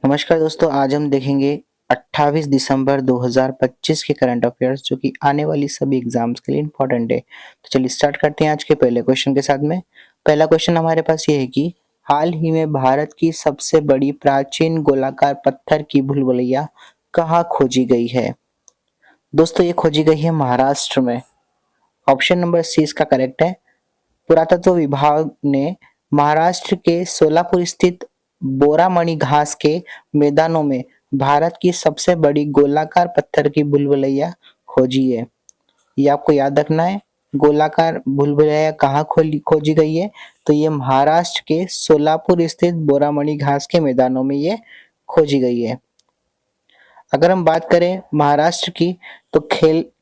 नमस्कार दोस्तों, आज हम देखेंगे 28 दिसंबर 2025 के करंट अफेयर्स जो कि आने वाली सभी एग्जाम्स के लिए इम्पोर्टेंट है। तो चलिए स्टार्ट करते हैं आज के पहले क्वेश्चन के साथ में। पहला क्वेश्चन हमारे पास ये है कि हाल ही में भारत की सबसे बड़ी प्राचीन गोलाकार पत्थर की भूलभुलैया कहाँ खोजी गई है? दोस्तों ये खोजी गई है महाराष्ट्र में। ऑप्शन नंबर सी इसका करेक्ट है। पुरातत्व विभाग ने महाराष्ट्र के सोलापुर स्थित बोरामणि घास के मैदानों में भारत की सबसे बड़ी गोलाकार पत्थर की भूलभुलैया खोजी है। ये आपको याद रखना है। गोलाकार भूलभुलैया कहाँ खोजी गई है? तो ये महाराष्ट्र के सोलापुर स्थित बोरामणि घास के मैदानों में ये खोजी गई है। अगर हम बात करें महाराष्ट्र की, तो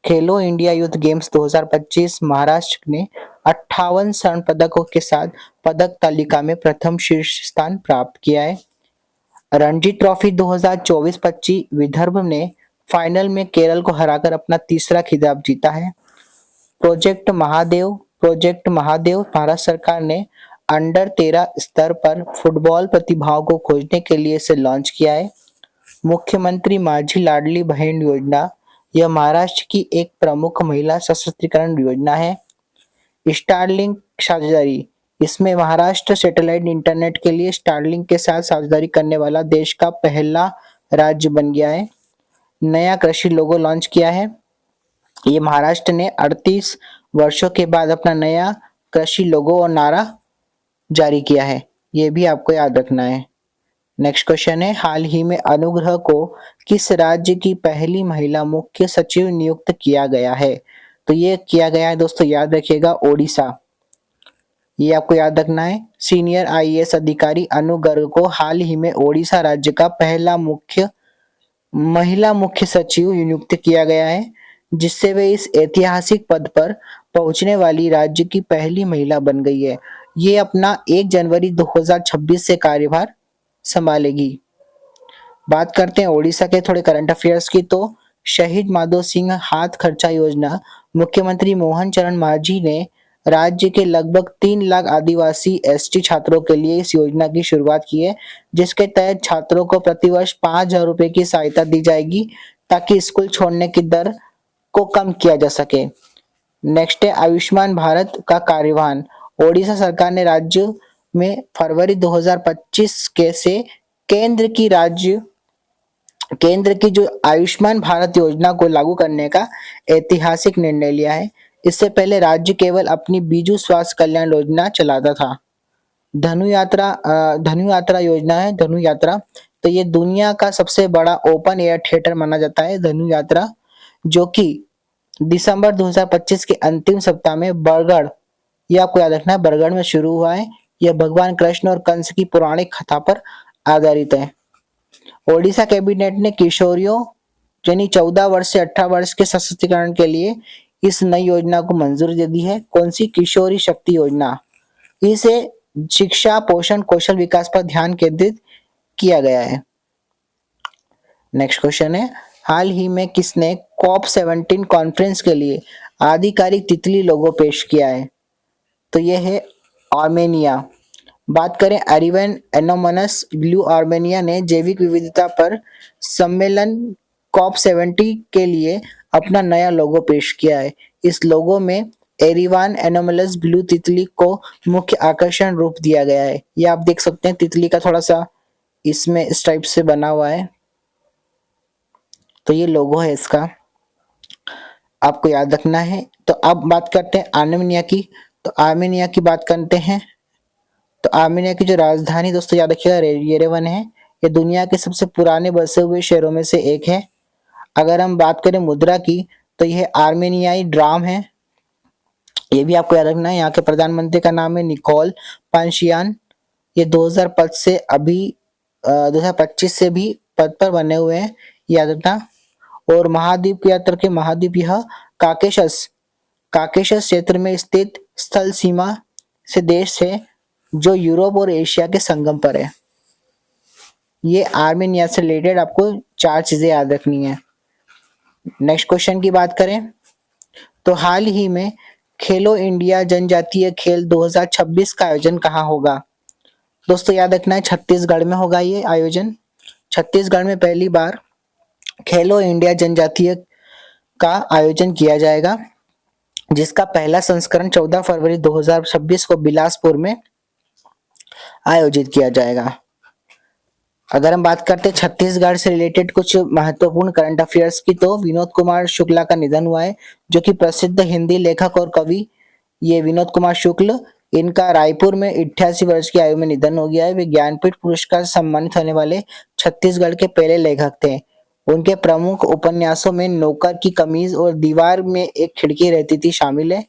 खेलो इंडिया यूथ गेम्स 2025 महाराष्ट्र ने 58 स्वर्ण पदकों के साथ पदक तालिका में प्रथम शीर्ष स्थान प्राप्त किया है। रणजी ट्रॉफी 2024-25 विदर्भ ने फाइनल में केरल को हराकर अपना तीसरा खिताब जीता है। प्रोजेक्ट महादेव भारत सरकार ने अंडर 13 स्तर पर फुटबॉल प्रतिभाओं को खोजने के लिए इसे लॉन्च किया है। मुख्यमंत्री माझी लाडली बहन योजना, यह महाराष्ट्र की एक प्रमुख महिला सशक्तिकरण योजना है। स्टारलिंक साझेदारी, इसमें महाराष्ट्र सैटेलाइट इंटरनेट के लिए स्टारलिंक के साथ साझेदारी करने वाला देश का पहला राज्य बन गया है। नया कृषि लोगो लॉन्च किया है। ये महाराष्ट्र ने 38 वर्षों के बाद अपना नया कृषि लोगो और नारा जारी किया है। ये भी आपको याद रखना है। नेक्स्ट क्वेश्चन है, हाल ही में अनुग्रह को किस राज्य की पहली महिला मुख्य सचिव नियुक्त किया गया है? तो ये किया गया है दोस्तों, याद रखिएगा, ओडिशा। ये आपको याद रखना है। सीनियर आईएएस अधिकारी अनु गर्ग को हाल ही में ओडिशा राज्य का पहला महिला मुख्य सचिव नियुक्त किया गया है, जिससे वे इस ऐतिहासिक पद पर पहुंचने वाली राज्य की पहली महिला बन गई है। ये अपना 1 जनवरी 2026 से कार्यभार संभालेगी। बात करते हैं ओडिशा के थोड़े करंट अफेयर्स की, तो शहीद माधो सिंह हाथ खर्चा योजना, मुख्यमंत्री मोहन चरण मांझी ने राज्य के लगभग 3 लाख आदिवासी एसटी छात्रों के लिए इस योजना की शुरुआत की है, जिसके तहत छात्रों को प्रतिवर्ष 5,000 रुपए की सहायता दी जाएगी ताकि स्कूल छोड़ने की दर को कम किया जा सके। नेक्स्ट है आयुष्मान भारत का कार्यवाहन। ओडिशा सरकार ने राज्य में फरवरी 2025 के से केंद्र की राज्य केंद्र की जो आयुष्मान भारत योजना को लागू करने का ऐतिहासिक निर्णय लिया है। इससे पहले राज्य केवल अपनी बीजू स्वास्थ्य कल्याण योजना चलाता था। धनु यात्रा योजना है, धनु यात्रा। तो ये दुनिया का सबसे बड़ा ओपन एयर थिएटर माना जाता है धनु यात्रा, जो कि दिसंबर 2025 के अंतिम सप्ताह में बरगढ़, ये आपको याद रखना है, बरगढ़ में शुरू हुआ है। यह भगवान कृष्ण और कंस की पौराणिक कथा पर आधारित है। ओडिशा कैबिनेट ने किशोरियों यानी 14 वर्ष से 18 वर्ष के सशक्तिकरण के लिए इस नई योजना को मंजूरी दे दी है। कौन सी? किशोरी शक्ति योजना। इसे शिक्षा, पोषण, कौशल विकास पर ध्यान केंद्रित किया गया है। नेक्स्ट क्वेश्चन है, हाल ही में किसने कॉप 17 कॉन्फ्रेंस के लिए आधिकारिक तितली लोगो पेश किया है? तो यह है आर्मेनिया। बात करें एरिवन एनोमनस ब्लू, आर्मेनिया ने जैविक विविधता पर सम्मेलन कॉप 70 के लिए अपना नया लोगो पेश किया है। इस लोगो में एरिवान एनोमलस ब्लू तितली को मुख्य आकर्षण रूप दिया गया है। ये आप देख सकते हैं, तितली का थोड़ा सा इसमें इस टाइप से बना हुआ है। तो ये लोगो है इसका, आपको याद रखना है। तो अब बात करते हैं आर्मेनिया की। तो आर्मेनिया की बात करते हैं। तो आर्मेनिया की जो राजधानी दोस्तों याद रखिएगा येरेवन है। ये दुनिया के सबसे पुराने बसे हुए शहरों में से एक है। अगर हम बात करें मुद्रा की, तो यह आर्मेनियाई ड्राम है। ये भी आपको याद रखना है। यहाँ के प्रधानमंत्री का नाम है निकोल पाशियान। ये 2025 से भी पद पर बने हुए हैं, याद रखना। और महाद्वीप की यात्रा के महाद्वीप, यह काकेशस काकेशस क्षेत्र में स्थित स्थल सीमा से देश है जो यूरोप और एशिया के संगम पर है। ये आर्मेनिया से रिलेटेड आपको 4 चीजें याद रखनी है। नेक्स्ट क्वेश्चन की बात करें, तो हाल ही में खेलो इंडिया जनजातीय खेल 2026 का आयोजन कहाँ होगा? दोस्तों याद रखना है, छत्तीसगढ़ में होगा ये आयोजन। छत्तीसगढ़ में पहली बार खेलो इंडिया जनजातीय का आयोजन किया जाएगा, जिसका पहला संस्करण 14 फरवरी 2026 को बिलासपुर में आयोजित किया जाएगा। अगर हम बात करते हैं छत्तीसगढ़ से रिलेटेड कुछ महत्वपूर्ण करंट अफेयर्स की, तो विनोद कुमार शुक्ला का निधन हुआ है, जो कि प्रसिद्ध हिंदी लेखक और कवि ये विनोद कुमार शुक्ल, इनका रायपुर में 88 वर्ष की आयु में निधन हो गया है। वे ज्ञानपीठ पुरस्कार से सम्मानित होने वाले छत्तीसगढ़ के पहले लेखक थे। उनके प्रमुख उपन्यासों में नौकर की कमीज और दीवार में एक खिड़की रहती थी शामिल है।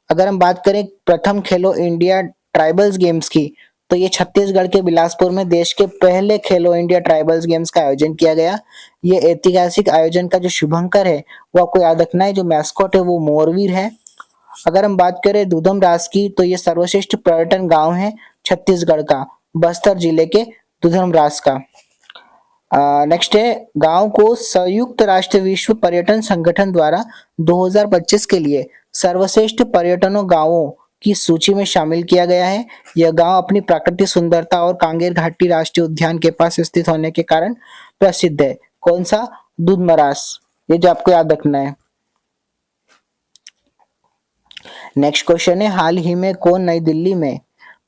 अगर हम बात करें प्रथम खेलो इंडिया ट्राइबल्स गेम्स की, तो ये छत्तीसगढ़ के बिलासपुर में देश के पहले खेलो इंडिया ट्राइबल्स गेम्स का आयोजन किया गया। ये ऐतिहासिक आयोजन का जो शुभंकर है वो आपको याद रखना है, जो मैस्कॉट है वो मोरवीर है। अगर हम बात करें दूधम रास की, तो ये सर्वश्रेष्ठ पर्यटन गांव है छत्तीसगढ़ का, बस्तर जिले के दूधम रास का। नेक्स्ट है, गांव को संयुक्त राष्ट्र विश्व पर्यटन संगठन द्वारा 2025 के लिए सर्वश्रेष्ठ पर्यटनों गांवों की सूची में शामिल किया गया है। यह गांव अपनी प्राकृतिक सुंदरता और कांगेर घाटी राष्ट्रीय उद्यान के पास स्थित होने के कारण प्रसिद्ध है। कौन सा? दूधमरास, ये जो आपको याद रखना है। नेक्स्ट क्वेश्चन है, हाल ही में कौन नई दिल्ली में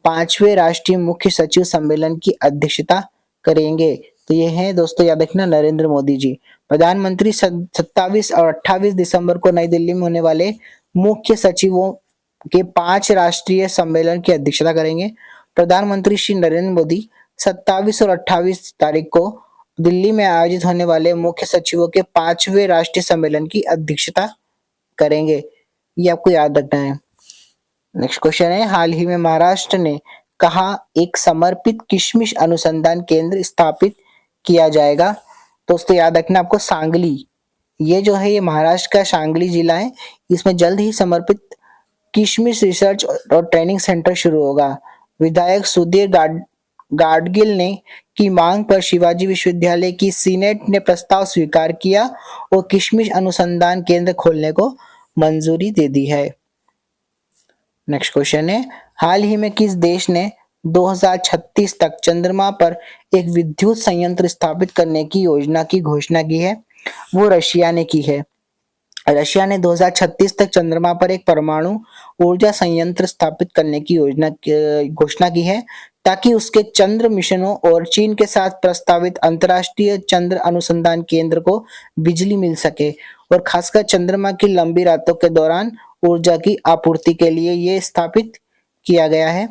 5वें राष्ट्रीय मुख्य सचिव सम्मेलन की अध्यक्षता करेंगे? तो ये है दोस्तों, याद रखना, नरेंद्र मोदी जी। प्रधानमंत्री 27 और 28 दिसंबर को नई दिल्ली में होने वाले मुख्य सचिवों के 5 राष्ट्रीय सम्मेलन की अध्यक्षता करेंगे। प्रधानमंत्री श्री नरेंद्र मोदी 27 और 28 तारीख को दिल्ली में आयोजित होने वाले मुख्य सचिवों के 5वें राष्ट्रीय सम्मेलन की अध्यक्षता करेंगे, ये आपको याद रखना है। नेक्स्ट क्वेश्चन है, हाल ही में महाराष्ट्र ने कहा एक समर्पित किशमिश अनुसंधान केंद्र स्थापित किया जाएगा? दोस्तों याद रखना आपको, सांगली, ये जो है ये महाराष्ट्र का सांगली जिला है, इसमें जल्द ही समर्पित किशमिश रिसर्च और ट्रेनिंग सेंटर शुरू होगा। विधायक सुधीर गाडगिल ने की मांग पर शिवाजी विश्वविद्यालय की सीनेट ने प्रस्ताव स्वीकार किया और किशमिश अनुसंधान केंद्र खोलने को मंजूरी दे दी है। नेक्स्ट क्वेश्चन है, हाल ही में किस देश ने 2036 तक चंद्रमा पर एक विद्युत संयंत्र स्थापित करने की योजना की घोषणा की है? वो रशिया ने की है। रशिया ने 2036 तक चंद्रमा पर एक परमाणु ऊर्जा संयंत्र स्थापित करने की घोषणा की है, ताकि उसके चंद्र मिशनों और चीन के साथ प्रस्तावित अंतर्राष्ट्रीय चंद्र अनुसंधान केंद्र को बिजली मिल सके, और खासकर चंद्रमा की लंबी रातों के दौरान ऊर्जा की आपूर्ति के लिए ये स्थापित किया गया है।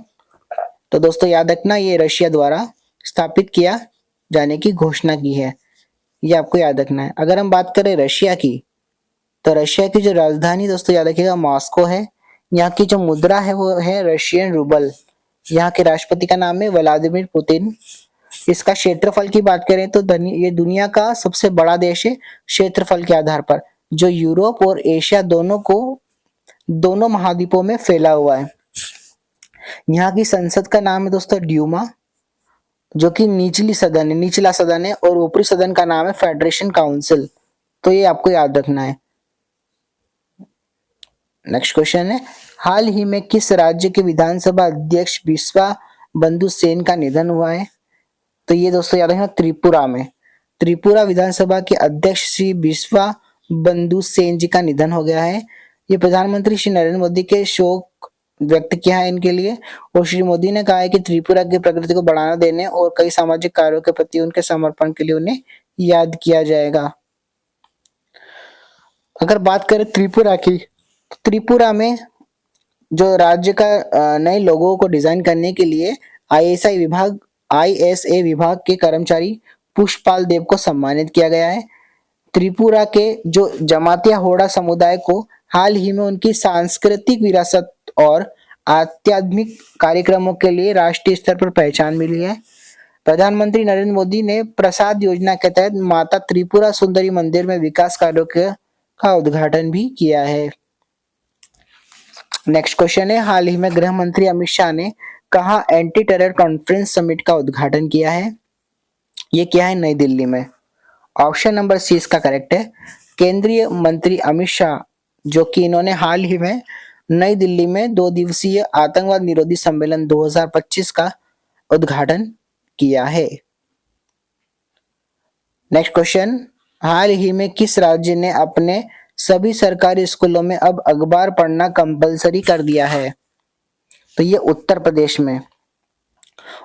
तो दोस्तों याद रखना, ये रशिया द्वारा स्थापित किया जाने की घोषणा की है, ये आपको याद रखना है। अगर हम बात करें रशिया की, तो रशिया की जो राजधानी दोस्तों याद रखिएगा मॉस्को है। यहाँ की जो मुद्रा है वो है रशियन रूबल। यहाँ के राष्ट्रपति का नाम है व्लादिमीर पुतिन। इसका क्षेत्रफल की बात करें तो ये दुनिया का सबसे बड़ा देश है क्षेत्रफल के आधार पर, जो यूरोप और एशिया दोनों महाद्वीपों में फैला हुआ है। यहाँ की संसद का नाम है दोस्तों ड्यूमा, जो कि निचला सदन है, और ऊपरी सदन का नाम है फेडरेशन काउंसिल। तो ये आपको याद रखना है। नेक्स्ट क्वेश्चन है, हाल ही में किस राज्य के विधानसभा अध्यक्ष बिस्वा बंधु सेन का निधन हुआ है? तो ये दोस्तों याद रखना, त्रिपुरा में। त्रिपुरा विधानसभा के अध्यक्ष श्री बिस्वा बंधु सेन जी का निधन हो गया है। ये प्रधानमंत्री श्री नरेंद्र मोदी के शोक व्यक्त किया है इनके लिए, और श्री मोदी ने कहा है कि त्रिपुरा की प्रकृति को बढ़ावा देने और कई सामाजिक कार्यों के प्रति उनके समर्पण के लिए उन्हें याद किया जाएगा। अगर बात करें त्रिपुरा की, त्रिपुरा में जो राज्य का नए लोगों को डिजाइन करने के लिए आईएसए विभाग के कर्मचारी पुष्पाल देव को सम्मानित किया गया है। त्रिपुरा के जो जमातिया होड़ा समुदाय को हाल ही में उनकी सांस्कृतिक विरासत और आध्यात्मिक कार्यक्रमों के लिए राष्ट्रीय स्तर पर पहचान मिली है। प्रधानमंत्री नरेंद्र मोदी ने प्रसाद योजना के तहत माता त्रिपुरा सुंदरी मंदिर में विकास कार्यों का उद्घाटन भी किया है। नेक्स्ट क्वेश्चन है, हाल ही में गृह मंत्री अमित शाह ने कहा एंटी टेरर कॉन्फ्रेंस समिट का उद्घाटन किया है? ये क्या है? नई दिल्ली में। ऑप्शन नंबर सी इसका करेक्ट है। केंद्रीय मंत्री अमित शाह, जो कि इन्होंने हाल ही में नई दिल्ली में 2 दिवसीय आतंकवाद निरोधी सम्मेलन 2025 का उद्घाटन किया है। नेक्स्ट क्वेश्चन, हाल ही में किस राज्य ने अपने सभी सरकारी स्कूलों में अब अखबार पढ़ना कंपलसरी कर दिया है? तो ये उत्तर प्रदेश में।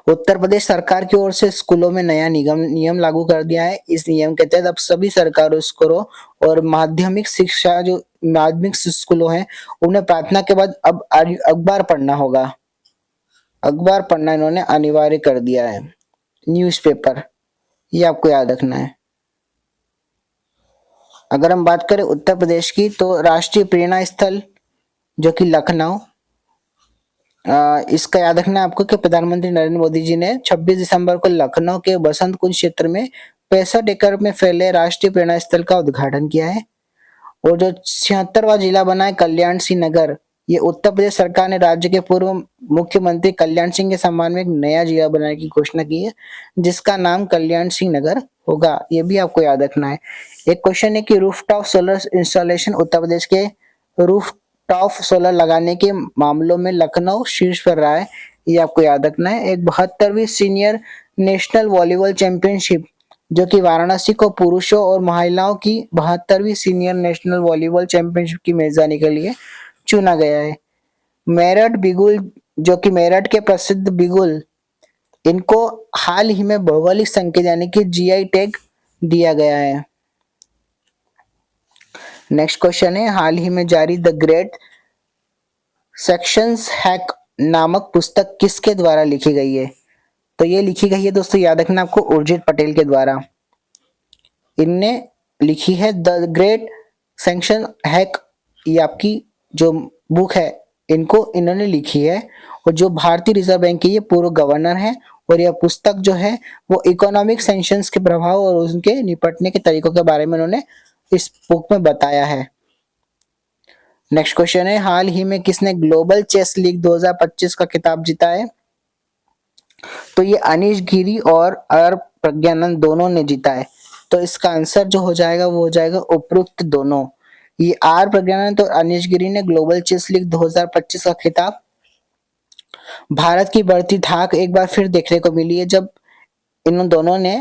उत्तर प्रदेश सरकार की ओर से स्कूलों में नया नियम लागू कर दिया है। इस नियम के तहत अब सभी सरकारी स्कूलों और माध्यमिक शिक्षा जो माध्यमिक स्कूलों हैं उन्हें प्रार्थना के बाद अब अखबार पढ़ना होगा। अखबार पढ़ना इन्होंने अनिवार्य कर दिया है, न्यूज़पेपर, ये आपको याद रखना है। अगर हम बात करें उत्तर प्रदेश की तो राष्ट्रीय प्रेरणा स्थल जो कि लखनऊ, इसका याद रखना है आपको कि प्रधानमंत्री नरेंद्र मोदी जी ने 26 दिसंबर को लखनऊ के बसंत कुंज क्षेत्र में 65 एकड़ में फैले राष्ट्रीय प्रेरणा स्थल का उद्घाटन किया है। और जो 76वां जिला बना है कल्याण सिंह नगर, ये उत्तर प्रदेश सरकार ने राज्य के पूर्व मुख्यमंत्री कल्याण सिंह के सम्मान में एक नया जिला बनाने की घोषणा की है जिसका नाम कल्याण सिंह नगर होगा। ये भी आपको याद रखना है। एक क्वेश्चन है कि rooftop solar installation, Uttar Pradesh के रूफटॉप सोलर लगाने के मामलों में लखनऊ शीर्ष पर रहा है, ये आपको याद रखना है। एक 72वीं सीनियर नेशनल वॉलीबॉल चैंपियनशिप जो कि वाराणसी को पुरुषों और महिलाओं की 72वीं सीनियर नेशनल वॉलीबॉल चैंपियनशिप की मेजबानी के लिए चुना गया है। मेरठ बिगुल जो कि मेरठ के प्रसिद्ध बिगुल, इनको हाल ही में भौगोलिक संकेत यानी कि जीआई टैग दिया गया है। नेक्स्ट क्वेश्चन है, हाल ही में जारी द ग्रेट सेक्शंस हैक नामक पुस्तक किसके द्वारा लिखी गई है? तो ये लिखी गई है दोस्तों, याद रखना आपको, उर्जित पटेल के द्वारा। इनने लिखी है द ग्रेट सेक्शन हैक, ये आपकी जो बुक है इनको इन्होंने लिखी है। और जो भारतीय रिजर्व बैंक के ये पूर्व गवर्नर हैं और यह पुस्तक जो है वो इकोनॉमिक सैंक्शंस के प्रभाव और उनके निपटने के तरीकों के बारे में उन्होंने इस बुक में बताया है। नेक्स्ट क्वेश्चन है, हाल ही में किसने ग्लोबल चेस लीग 2025 का खिताब जीता है? तो ये अनीश गिरी और आर प्रज्ञानंद दोनों ने जीता है। तो इसका आंसर जो हो जाएगा वो हो जाएगा उपरोक्त दोनों। ये आर प्रज्ञानंद और अनीश गिरी ने ग्लोबल चेस लीग 2025 का खिताब। भारत की बढ़ती धाक एक बार फिर देखने को मिली है जब इन दोनों ने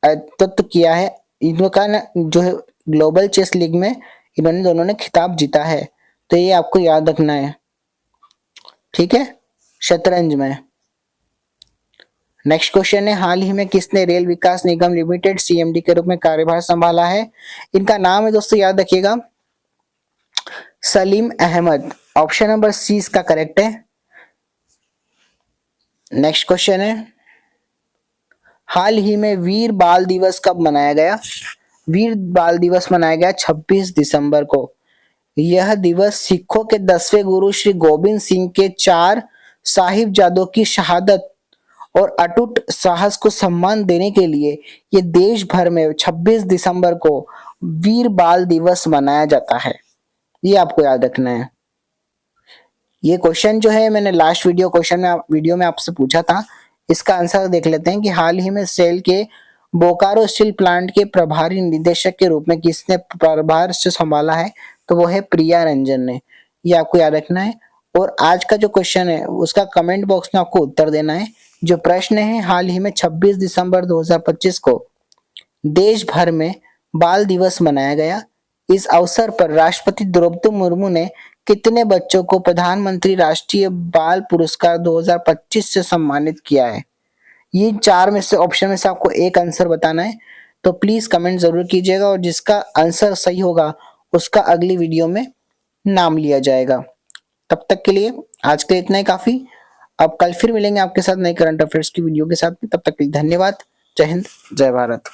नेतृत्व किया है। इनका जो है ग्लोबल चेस लीग में इन्होंने दोनों ने खिताब जीता है, तो ये आपको याद रखना है, ठीक है, शतरंज में। नेक्स्ट क्वेश्चन है, हाल ही में किसने रेल विकास निगम लिमिटेड सीएमडी के रूप में कार्यभार संभाला है? इनका नाम है दोस्तों, याद रखिएगा, Salim Ahmed. Option number C इसका करेक्ट है। नेक्स्ट क्वेश्चन है, हाल ही में वीर बाल दिवस कब मनाया गया? वीर बाल दिवस मनाया गया 26 दिसंबर को। यह दिवस सिखों के 10वें गुरु श्री गोबिंद सिंह के 4 साहिबजादों की शहादत और अटूट साहस को सम्मान देने के लिए ये देश भर में 26 दिसंबर को वीर बाल दिवस मनाया जाता है, ये आपको याद रखना है। ये क्वेश्चन जो है मैंने लास्ट वीडियो में आपसे पूछा था, इसका आंसर देख लेते हैं कि हाल ही में सेल के बोकारो स्टील प्लांट के प्रभारी निदेशक के रूप में किसने प्रभार से संभाला है? तो वो है प्रिया रंजन ने, ये आपको याद रखना है। और आज का जो क्वेश्चन है उसका कमेंट बॉक्स में आपको उत्तर देना है। जो प्रश्न है, हाल ही में 26 दिसंबर 2025 को देश भर में बाल दिवस मनाया गया। इस अवसर पर राष्ट्रपति द्रौपदी मुर्मू ने कितने बच्चों को प्रधानमंत्री राष्ट्रीय बाल पुरस्कार 2025 से सम्मानित किया है? ये 4 में से ऑप्शन में से आपको एक आंसर बताना है, तो प्लीज कमेंट जरूर कीजिएगा और जिसका आंसर सही होगा उसका अगली वीडियो में नाम लिया जाएगा। तब तक के लिए आज के लिए इतना ही काफी। अब कल फिर मिलेंगे आपके साथ नई करंट अफेयर्स की वीडियो के साथ। तब तक के लिए धन्यवाद। जय हिंद, जय भारत।